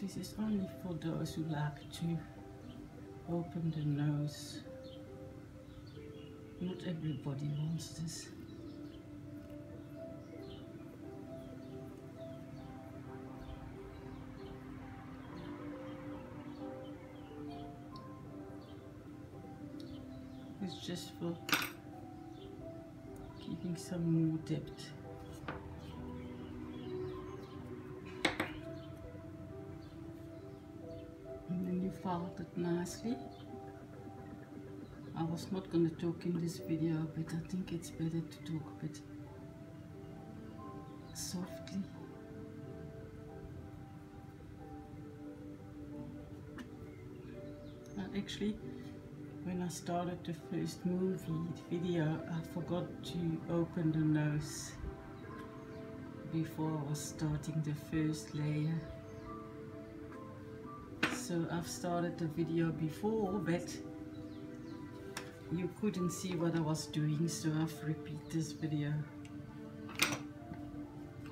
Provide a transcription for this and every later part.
This is only for those who like to open the nose. Not everybody wants this. It's just for keeping some more depth. And then you fold it nicely. I was not going to talk in this video, but I think it's better to talk a bit softly. And actually, when I started the first movie video, I forgot to open the nose before I was starting the first layer. So I've started the video before, but you couldn't see what I was doing, so I've repeated this video.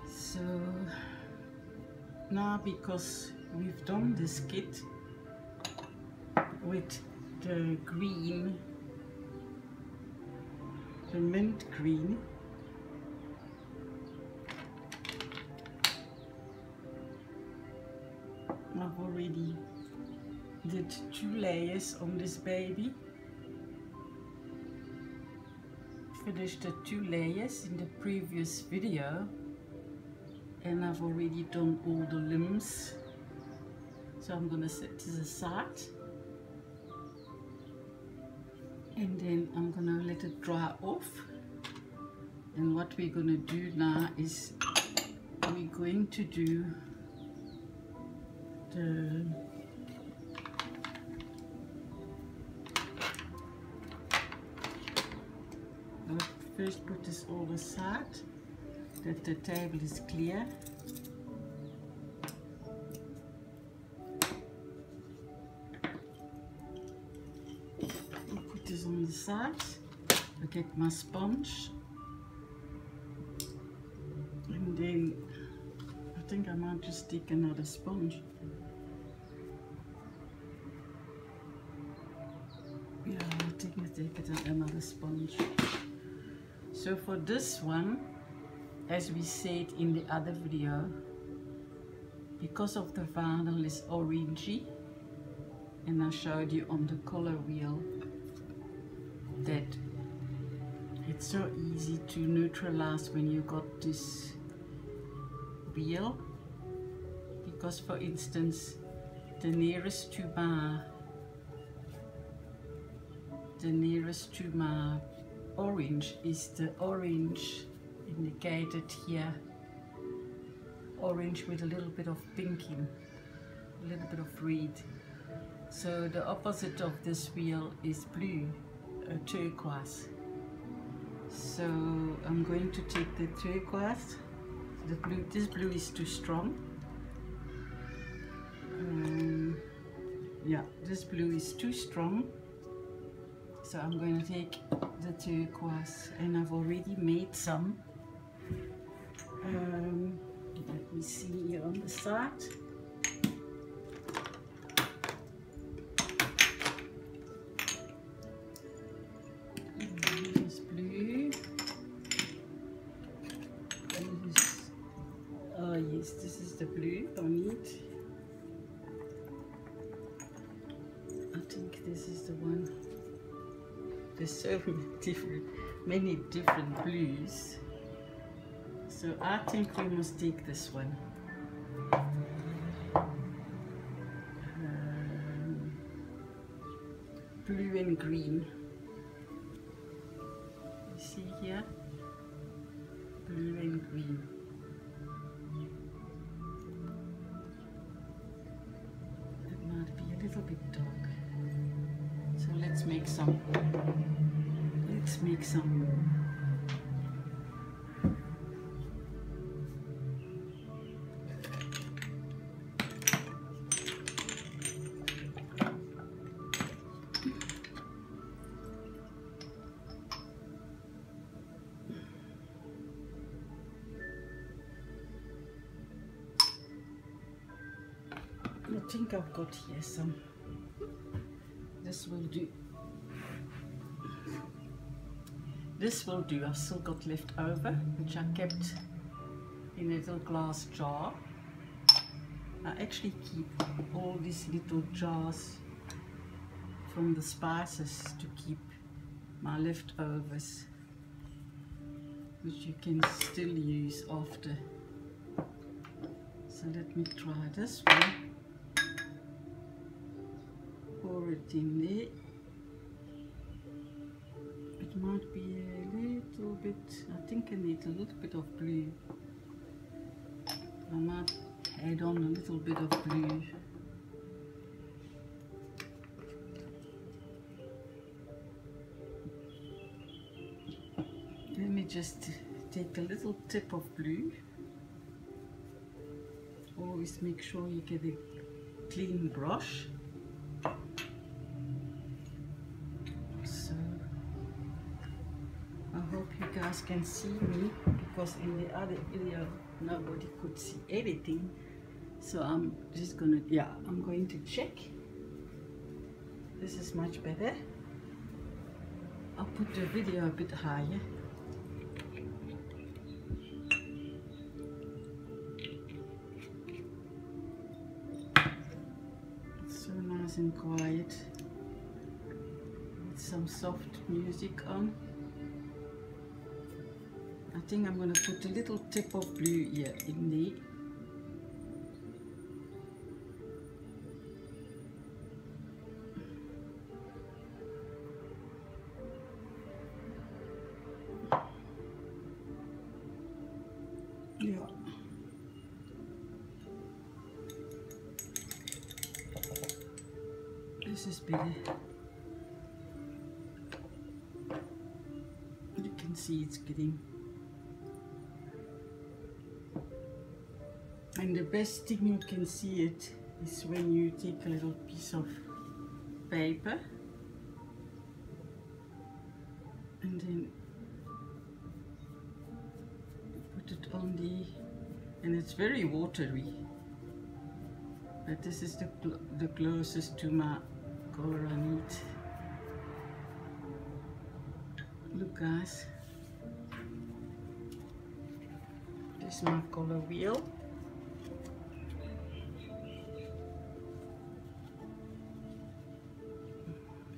So now, because we've done this kit with the green, the mint green, I've already did 2 layers on this baby. Finished the 2 layers in the previous video, and I've already done all the limbs, so I'm gonna set this aside, and then I'm gonna let it dry off. And what we're gonna do now is we're going to do the first put this all aside, that the table is clear. I'll put this on the side. I get my sponge, and then I think I might just take another sponge. Yeah, I think I take another sponge. So for this one, as we said in the other video, because of the vinyl is orangey, and I showed you on the color wheel that it's so easy to neutralize when you got this wheel, because for instance the nearest to my orange is the orange indicated here, orange with a little bit of pinking, a little bit of red. So the opposite of this wheel is blue, turquoise. So I'm going to take the turquoise, the blue. This blue is too strong. Yeah, this blue is too strong. So I'm going to take the turquoise, and I've already made some. Let me see here on the side. This blue. Oh yes, this is the blue I need. I think this is the one. There's so many different blues, so I think we must take this one. Blue and green. You see here? Blue and green. It might be a little bit dark. So let's make some. Let's make some. think I've got here some. This will do. This will do. I've still got left over, which I kept in a little glass jar. I actually keep all these little jars from the spices to keep my leftovers, which you can still use after. So let me try this one. Pour it in there. It might be a little bit, I think I need a little bit of blue. I might add on a little bit of blue. Let me just take a little tip of blue. Always make sure you get a clean brush. So I hope you guys can see me, because in the other video nobody could see anything. So I'm just gonna, I'm going to check. This is much better. I'll put the video a bit higher. So nice and quiet, with some soft music on. I think I'm going to put a little tip of blue here in there. Yeah. This is better. You can see it's getting. And the best thing you can see it is when you take a little piece of paper and then put it on and it's very watery, but this is the closest to my color I need. Look guys, this is my color wheel.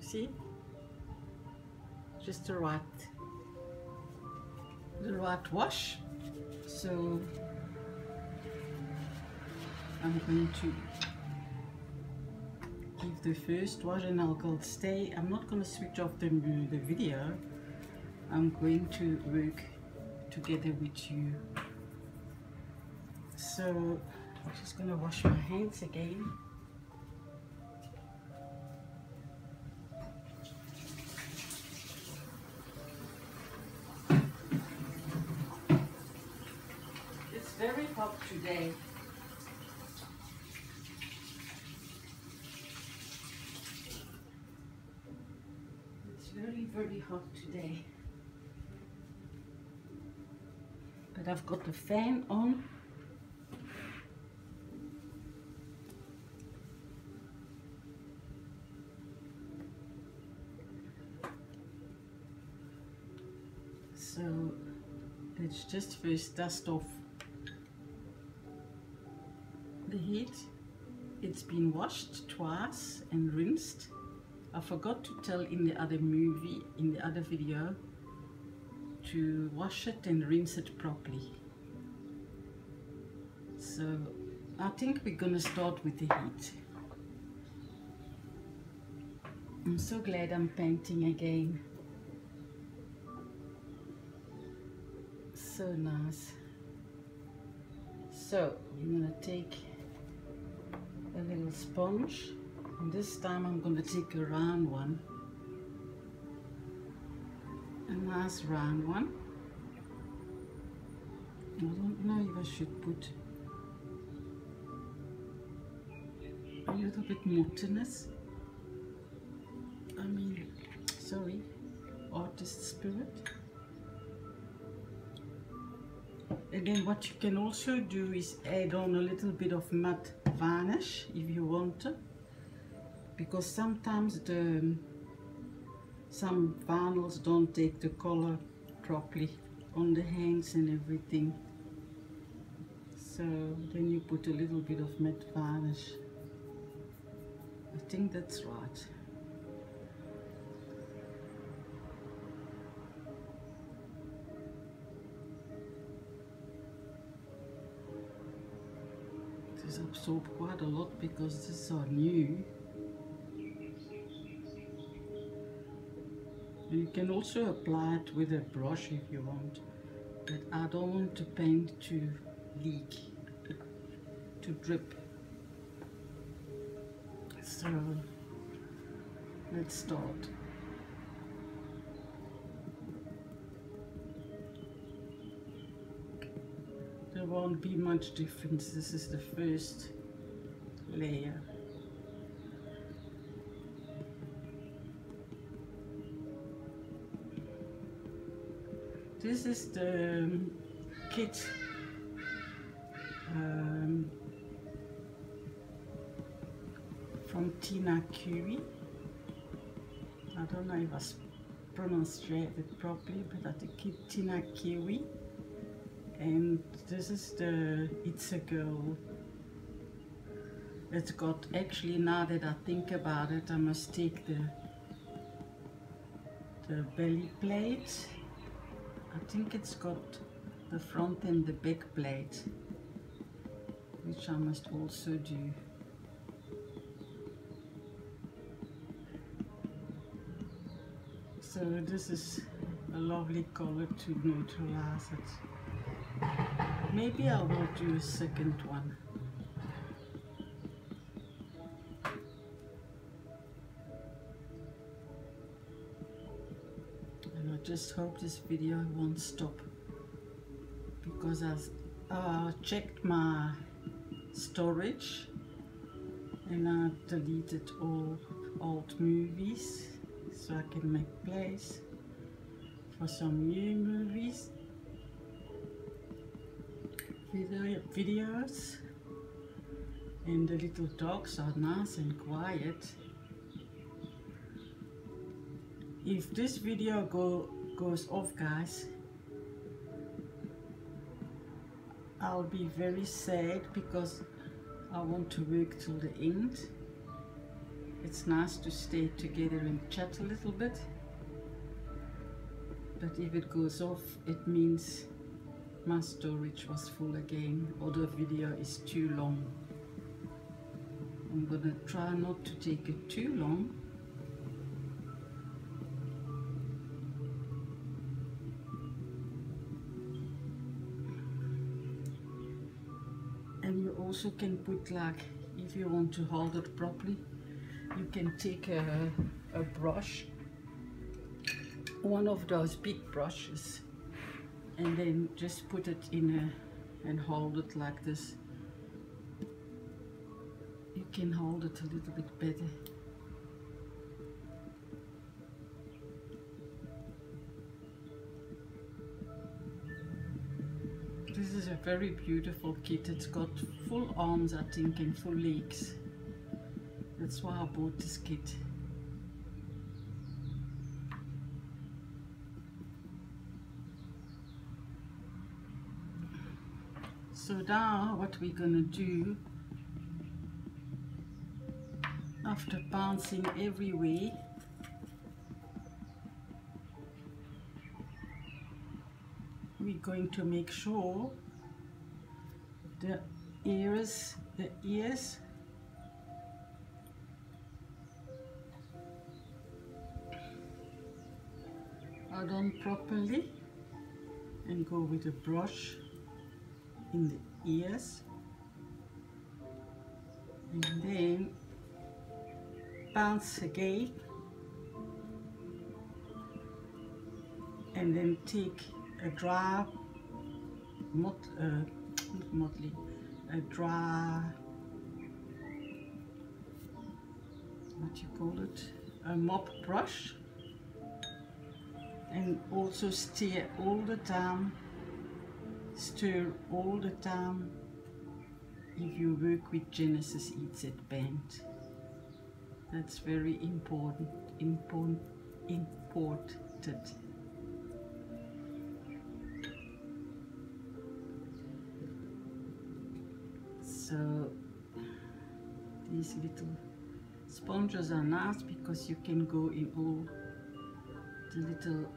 See, just the right wash. So I'm going to give the first wash and I'll go stay. I'm not going to switch off the video. I'm going to work together with you. So I'm just going to wash my hands again. Very hot today. It's very hot today. But I've got the fan on. So let's just first dust off the heat. It's been washed twice and rinsed. I forgot to tell in the other video, to wash it and rinse it properly. So I think we're gonna start with the heat. I'm so glad I'm painting again. So nice. So I'm gonna take a little sponge, and this time I'm going to take a round one, a nice round one. I don't know if I should put a little bit motterness, sorry, artist spirit. And then what you can also do is add on a little bit of matte varnish if you want to, because sometimes some vinyls don't take the color properly on the hands and everything. So then you put a little bit of matte varnish. I think that's right. This absorbs quite a lot because these are new. You can also apply it with a brush if you want, but I don't want the paint to leak, to drip. So let's start. There won't be much difference. This is the first layer. This is the kit from Tina Kiwi. I don't know if I pronounced it properly, but I think it's Tina Kiwi. And this is the It's a Girl. It's got, actually, now that I think about it, I must take the belly plate. I think it's got the front and the back plate, which I must also do. So this is a lovely color to neutralize it. Maybe I will do a second one. And I just hope this video won't stop, because I checked my storage and I deleted all old movies so I can make place for some new movies, videos. And the little dogs are nice and quiet. If this video goes off, guys, I'll be very sad, because I want to work till the end. It's nice to stay together and chat a little bit, but if it goes off, it means my storage was full again, or the video is too long. I'm gonna try not to take it too long. And you also can put, like, if you want to hold it properly, you can take a brush, one of those big brushes, and then just put it in and hold it like this. You can hold it a little bit better. This is a very beautiful kit. It's got full arms, I think, and full legs. That's why I bought this kit. So now what we're gonna do, after bouncing everywhere, we're going to make sure the ears are done properly, and go with a brush in the ears, and then bounce again, and then take a dry a mop brush, and also stir all the time if you work with Genesis EZ band. That's very important. So these little sponges are nice because you can go in all the little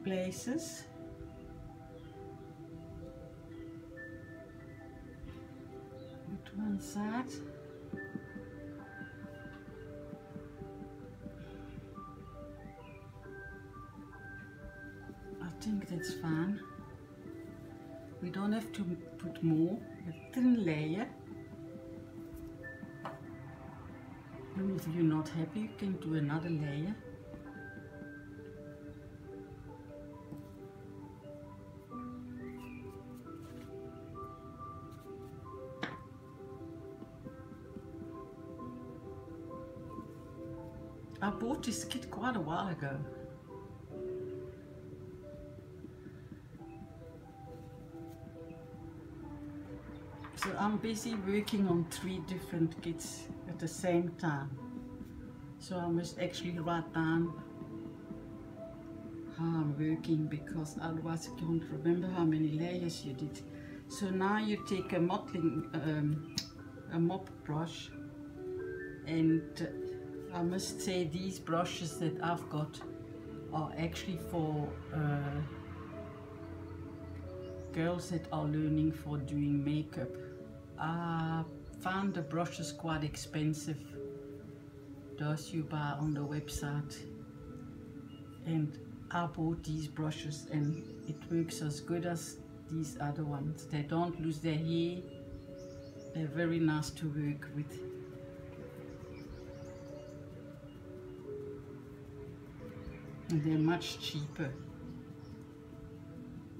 places. With one side. I think that's fine. We don't have to put more, a thin layer. And if you're not happy, you can do another layer. I bought this kit quite a while ago. So I'm busy working on 3 different kits at the same time. So I must actually write down how I'm working, because otherwise I can't remember how many layers you did. So now you take a modeling, a mop brush, and I must say these brushes that I've got are actually for girls that are learning for doing makeup. I found the brushes quite expensive, those you buy on the website, and I bought these brushes and it works as good as these other ones. They don't lose their hair, they're very nice to work with. And they're much cheaper.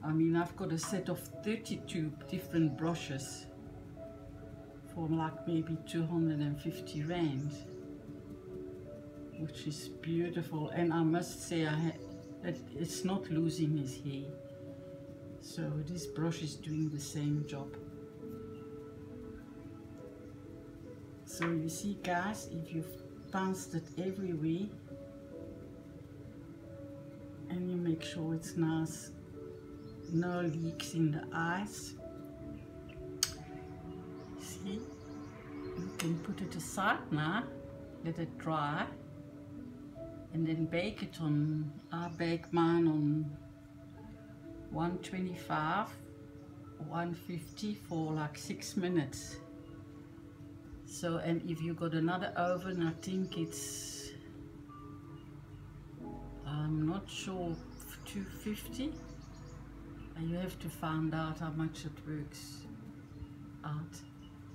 I mean, I've got a set of 32 different brushes for like maybe 250 rand, which is beautiful. And I must say that it's not losing his hair. So this brush is doing the same job. So you see guys, if you've bounced it everywhere and you make sure it's nice, no leaks in the eyes. See, you can put it aside now, let it dry, and then bake it on, I bake mine on 125, 150 for like 6 minutes. So, and if you got another oven, I think it's, I'm not sure, 250. You have to find out how much it works out.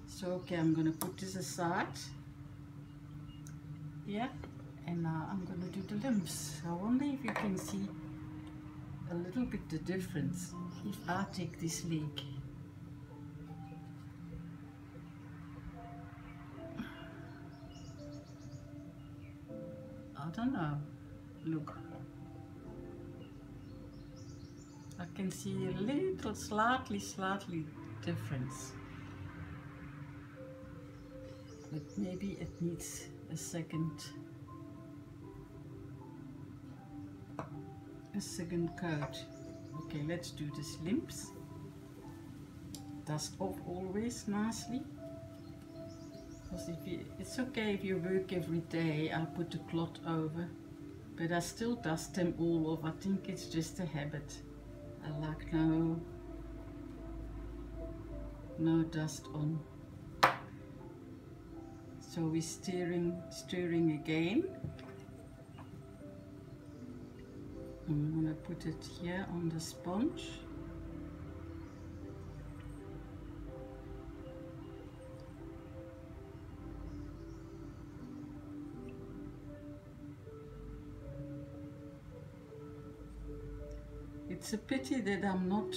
So okay, I'm gonna put this aside. Yeah, and now I'm gonna do the limbs. I wonder if you can see a little bit the difference if I take this leg. I don't know. Look. I can see a little slightly difference, but maybe it needs a second coat. Okay, let's do this limbs. Dust off always nicely, because it's okay if you work every day. I put the cloth over, but I still dust them all off. I think it's just a habit. I like no dust on. So we're stirring again. I'm gonna put it here on the sponge. It's a pity that I'm not,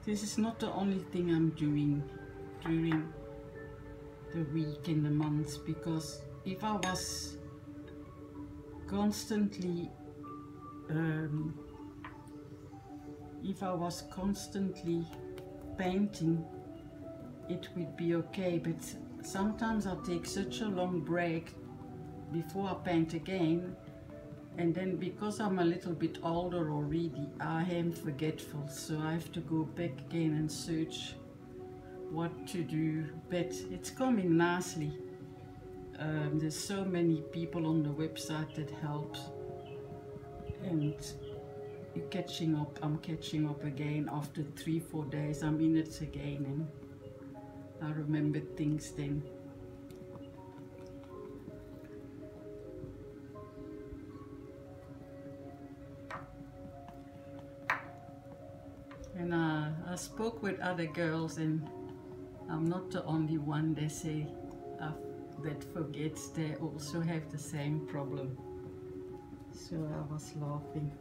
this is not the only thing I'm doing during the week and the months, because if I was constantly if I was constantly painting, it would be okay, but sometimes I take such a long break before I paint again, and then because I'm a little bit older already, I am forgetful, so I have to go back again and search what to do, but it's coming nicely. There's so many people on the website that help, and you're catching up. I'm catching up again after 3-4 days. I'm in it again, and I remember things then. And I spoke with other girls, and I'm not the only one. They say that forgets. They also have the same problem. So I was laughing.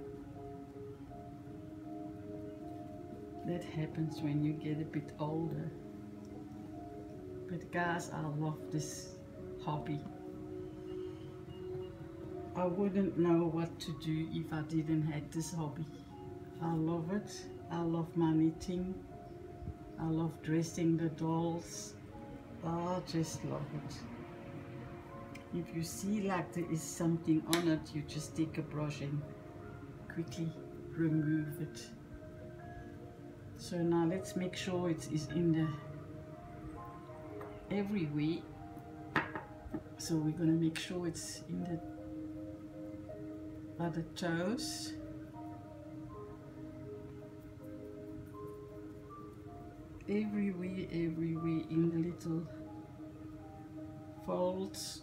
That happens when you get a bit older. But guys, I love this hobby. I wouldn't know what to do if I didn't have this hobby. I love it. I love my knitting. I love dressing the dolls. I just love it. If you see like there is something on it, you just take a brush and quickly remove it. So now let's make sure it is in the everywhere. So we're going to make sure it's in the other toes. Everywhere in the little folds.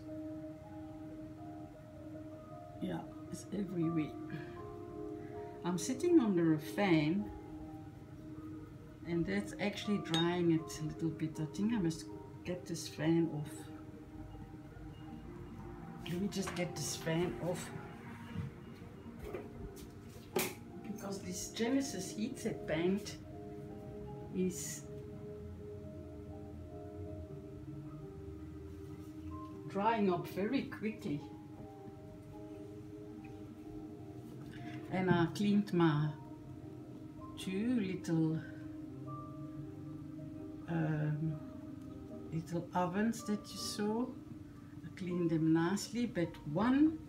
Yeah, it's everywhere. I'm sitting under a fan, and that's actually drying it a little bit. I think I must get this fan off. Let me just get this fan off, because this Genesis heatset paint is drying up very quickly. And I cleaned my two little ovens that you saw. I cleaned them nicely, but one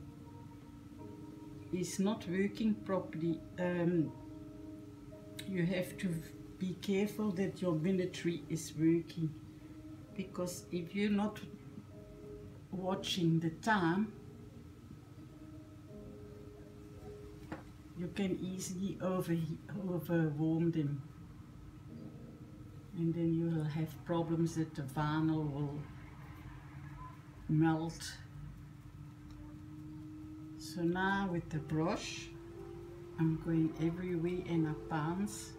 is not working properly. You have to be careful that your military is working, because if you're not watching the time, you can easily overwarm them, and then you will have problems that the vinyl will melt. So now with the brush, I'm going everywhere in a pans.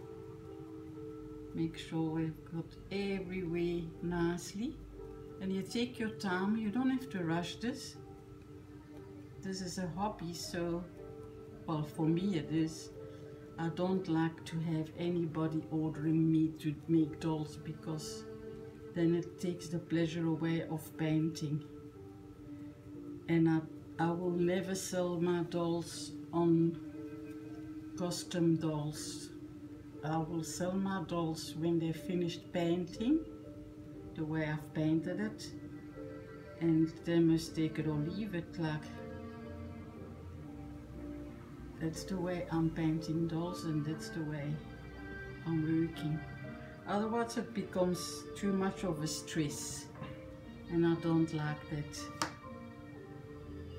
Make sure we've got everywhere nicely, and you take your time. You don't have to rush this. This is a hobby, so well, for me it is. I don't like to have anybody ordering me to make dolls, because then it takes the pleasure away of painting. And I will never sell my dolls on custom dolls. I will sell my dolls when they're finished painting, the way I've painted it, and they must take it or leave it. Like, that's the way I'm painting dolls, and that's the way I'm working. Otherwise it becomes too much of a stress, and I don't like that.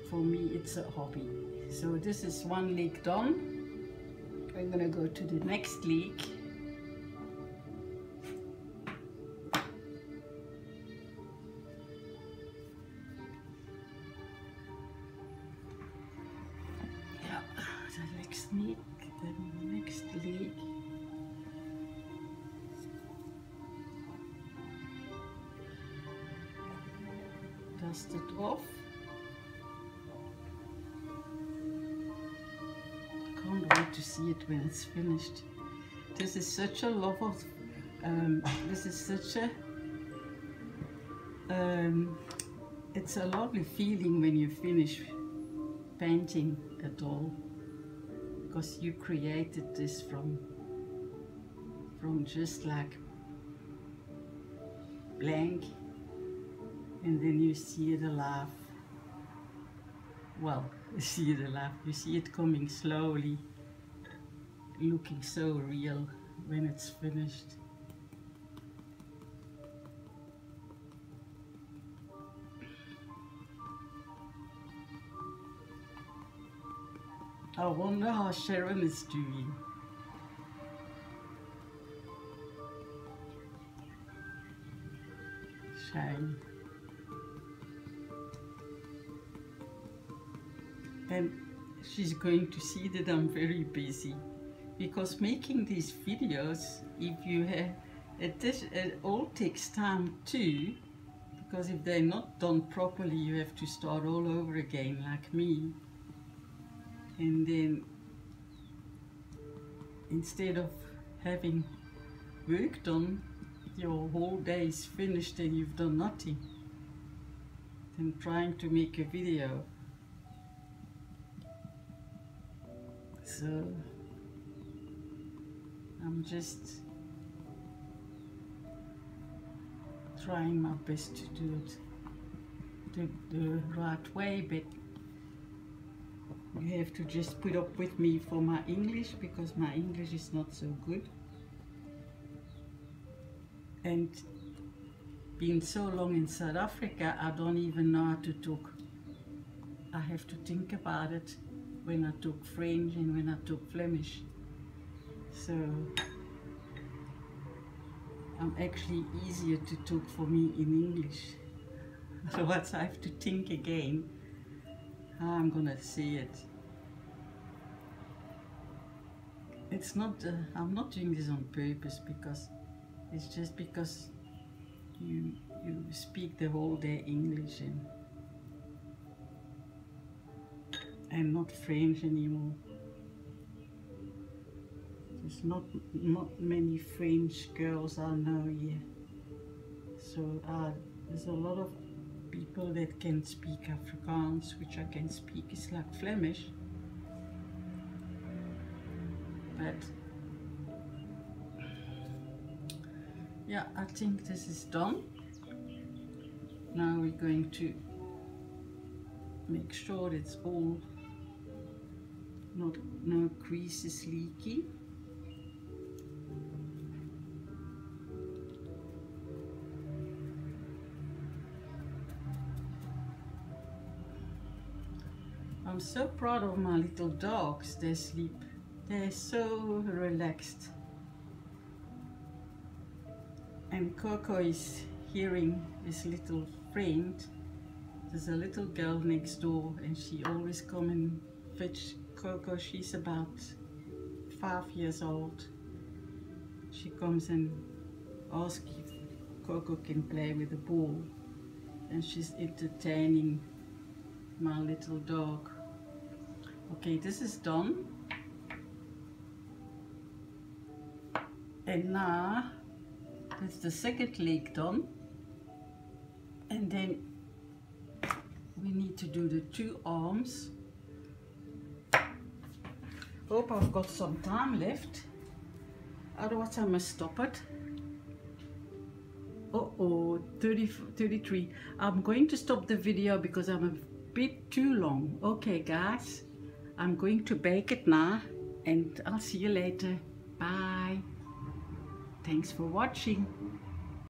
For me it's a hobby. So this is one leg done. I'm gonna go to the next leg. The next leg. Dust it off. Can't wait to see it when it's finished. This is such a love of. This is such a. It's a lovely feeling when you finish painting a doll, because you created this from from just like blank, and then you see it alive. Well, you see it alive, you see it coming slowly, looking so real when it's finished. I wonder how Sharon is doing. Shame. And she's going to see that I'm very busy, because making these videos, if you have it all takes time too, because if they're not done properly you have to start all over again like me, and then instead of having work done, your whole day is finished and you've done nothing. Then trying to make a video. So I'm just trying my best to do it the right way, but you have to just put up with me for my English, because my English is not so good. And being so long in South Africa, I don't even know how to talk. I have to think about it when I talk French and when I talk Flemish. So I'm actually easier to talk for me in English. Otherwise I have to think again how I'm gonna say it. It's not, I'm not doing this on purpose, because it's just because you speak the whole day English and not French anymore. There's not many French girls I know here. So there's a lot of people that can speak Afrikaans, which I can speak. It's like Flemish. But yeah, I think this is done. Now we're going to make sure it's all no creases leaking. I'm so proud of my little dogs. They sleep. They're so relaxed. And Coco is hearing his little friend. There's a little girl next door, and she always come and fetch Coco. She's about 5 years old. She comes and asks if Coco can play with the ball, and she's entertaining my little dog. Okay, this is done. And now that's the second leg done, and then we need to do the 2 arms. Hope I've got some time left, otherwise I must stop it. Uh-oh, 33. I'm going to stop the video because I'm a bit too long. Okay guys, I'm going to bake it now, and I'll see you later. Bye. Thanks for watching.